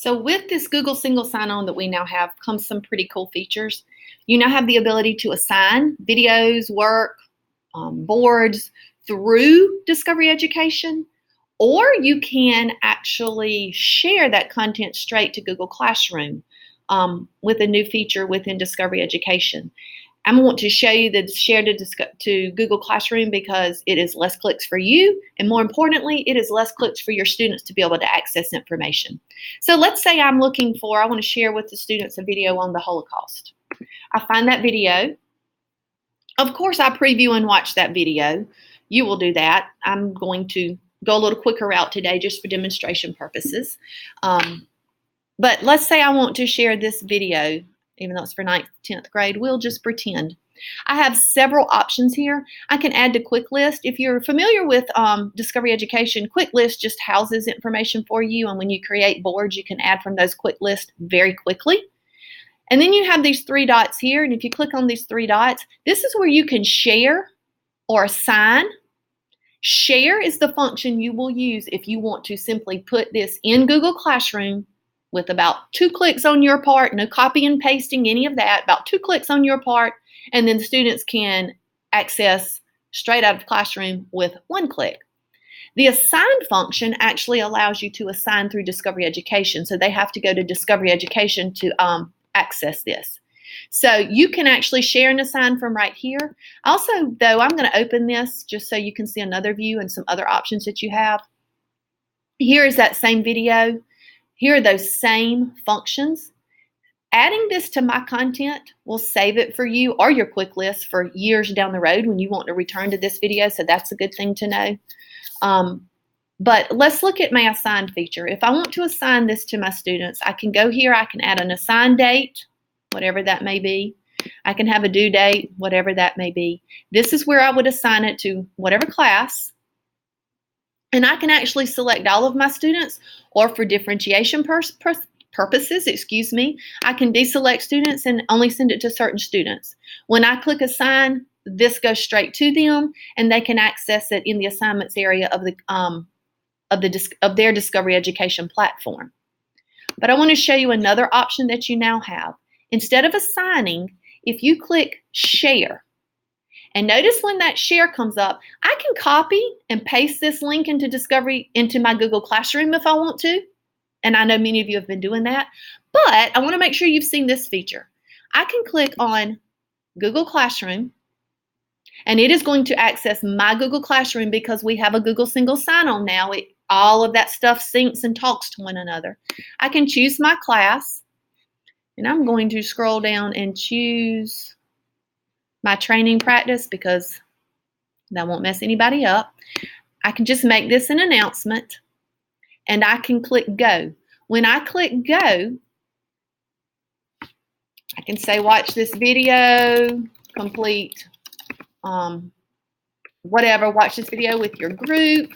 So with this Google single sign-on that we now have comes some pretty cool features. You now have the ability to assign videos, work, boards through Discovery Education, or you can actually share that content straight to Google Classroom with a new feature within Discovery Education. I'm going to want to show you the share to Google Classroom because it is less clicks for you, and more importantly, it is less clicks for your students to be able to access information. So let's say I want to share with the students a video on the Holocaust. I find that video. Of course, I preview and watch that video. You will do that. I'm going to go a little quicker route today just for demonstration purposes. But let's say I want to share this video. Even though it's for 9th, 10th grade, we'll just pretend. I have several options here. I can add to Quick List. If you're familiar with Discovery Education, Quick List just houses information for you, and when you create boards, you can add from those Quick List very quickly. And then you have these three dots here, and if you click on these three dots, this is where you can share or assign. Share is the function you will use if you want to simply put this in Google Classroom with about 2 clicks on your part, no copy and pasting, any of that, about 2 clicks on your part, and then the students can access straight out of Classroom with 1 click. The assign function actually allows you to assign through Discovery Education, so they have to go to Discovery Education to access this. So you can actually share and assign from right here. Also, though, I'm going to open this just so you can see another view and some other options that you have. Here is that same video. Here are those same functions. Adding this to my content will save it for you or your Quick List for years down the road when you want to return to this video, so that's a good thing to know. But let's look at my assign feature. If I want to assign this to my students, I can go here, I can add an assign date, whatever that may be. I can have a due date, whatever that may be. This is where I would assign it to whatever class. And I can actually select all of my students, or for differentiation purposes, I can deselect students and only send it to certain students. When I click assign, this goes straight to them, and they can access it in the assignments area of their Discovery Education platform. But I want to show you another option that you now have. Instead of assigning, if you click share, and notice when that share comes up, I can copy and paste this link into my Google Classroom if I want to. And I know many of you have been doing that. But I want to make sure you've seen this feature. I can click on Google Classroom, and it is going to access my Google Classroom because we have a Google single sign-on now. All of that stuff syncs and talks to one another. I can choose my class, and I'm going to scroll down and choose my training practice because that won't mess anybody up. I can just make this an announcement, and I can click go. When I click go, I can say watch this video, complete whatever, watch this video with your group,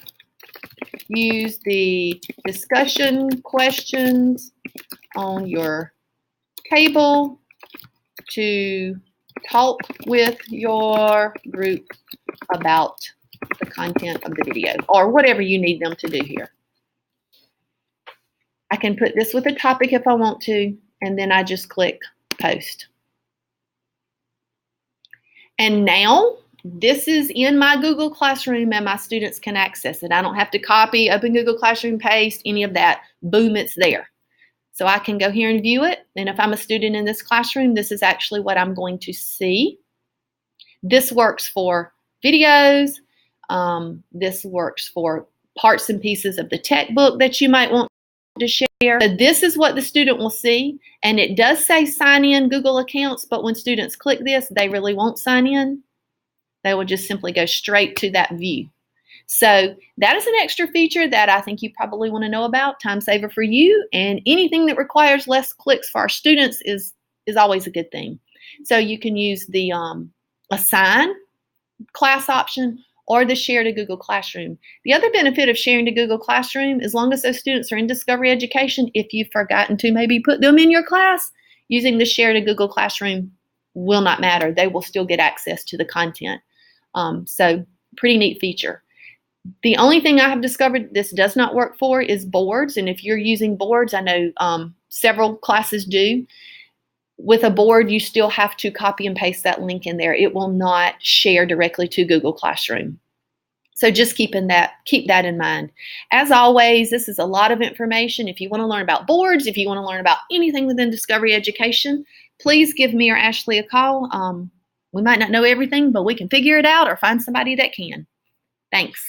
use the discussion questions on your table to talk with your group about the content of the video, or whatever you need them to do here. I can put this with a topic if I want to, and then I just click post. And now this is in my Google Classroom, and my students can access it. I don't have to copy, open Google Classroom, paste, any of that. Boom, it's there. So I can go here and view it. And if I'm a student in this classroom, this is actually what I'm going to see. This works for videos. This works for parts and pieces of the textbook that you might want to share. So this is what the student will see. And it does say sign in Google accounts, but when students click this, they really won't sign in. They will just simply go straight to that view. So that is an extra feature that I think you probably want to know about. Time saver for you, and anything that requires less clicks for our students is always a good thing. So you can use the assign class option or the share to Google Classroom. The other benefit of sharing to Google Classroom, as long as those students are in Discovery Education, if you've forgotten to maybe put them in your class, using the share to Google Classroom will not matter. They will still get access to the content. So pretty neat feature. The only thing I have discovered this does not work for is boards. And if you're using boards, I know several classes do. With a board, you still have to copy and paste that link in there. It will not share directly to Google Classroom. So just keep that in mind. As always, this is a lot of information. If you want to learn about boards, if you want to learn about anything within Discovery Education, please give me or Ashley a call. We might not know everything, but we can figure it out or find somebody that can. Thanks.